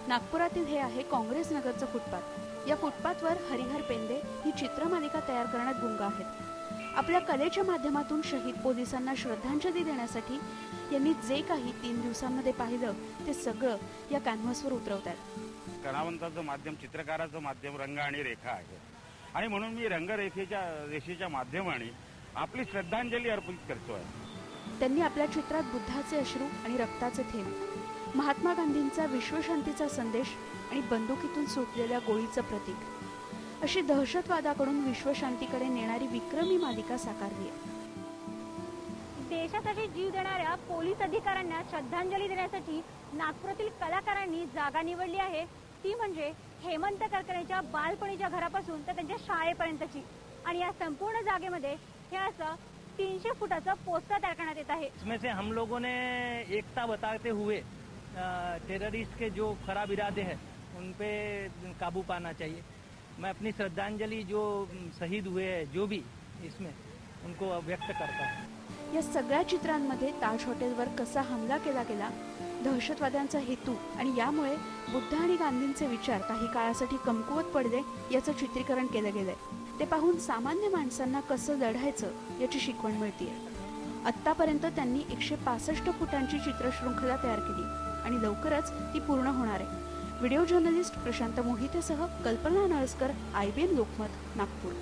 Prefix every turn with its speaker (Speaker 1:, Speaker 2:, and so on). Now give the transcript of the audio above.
Speaker 1: नागपुरातील हे आहे काँग्रेस नगरचं फुटपाथ। या फुटपाथवर हरिहर पेंदे ही चित्रमालिका तयार करण्यात गुंग आहेत। आपल्या कलेच्या माध्यमातून शहीद पोलिसांना श्रद्धांजली देण्यासाठी यांनी जे काही 3 दिवसांमध्ये पाहिलं ते सगळं या कॅनव्हासवर उतरवतात।
Speaker 2: कलावंताचं माध्यम, चित्रकाराचं माध्यम रंग आणि रेखा आहे आणि म्हणून मी रेषेच्या माध्यमाने आपली श्रद्धांजली अर्पित करतोय।
Speaker 1: त्यांनी आपल्या चित्रात बुद्धाचे अश्रू आणि रक्ताचे थेंब, महात्मा गांधींचा विश्वशांतीचा संदेश आणि बंदुकीतून सुटलेल्या गोळीचं प्रतीक अशी दहशतवादाकडून विश्वशांतीकडे नेणारी विक्रमी मालिका साकारली आहे।
Speaker 3: देशासाठी जीव देणाऱ्या पोलीस अधिकाऱ्यांना श्रद्धांजली देण्यासाठी नागपुरातील कलाकारांनी जागा निवडली आहे। ती म्हणजे हेमंत करकरेंच्या बालपणीच्या घरापासून तर त्यांच्या शाळेपर्यंतची। आणि या संपूर्ण जागेमध्ये हे असं 300 फुटाचं पोस्टर तयार करण्यात येत आहे।
Speaker 4: इसमें से हम लोगों ने एकता बताते हुए टेररिस्ट के जो खराब इरादे हैं उन पे काबू पाना चाहिए। मैं अपनी श्रद्धांजलि जो शहीद हुए हैं जो भी इसमें उनको व्यक्त करता हूँ।
Speaker 1: या सगळ्या चित्रांमध्ये ताज हॉटेलवर कसा हमला केला गेला, दहशतवाद्यांचा हेतू आणि यामुळे बुद्ध आणि गांधींचे विचार काही काळासाठी कमकुवत पडले याचं चित्रीकरण केलं गेलंय। ते पाहून सामान्य माणसांना कसं लढायचं याची शिकवण मिळते। आत्तापर्यंत त्यांनी 165 फुटांची चित्रशृंखला तयार केली आणि लवकरच ती पूर्ण होणार आहे। व्हिडिओ जर्नलिस्ट प्रशांत मोहितेसह कल्पना नळसकर, IBN लोकमत, नागपूर।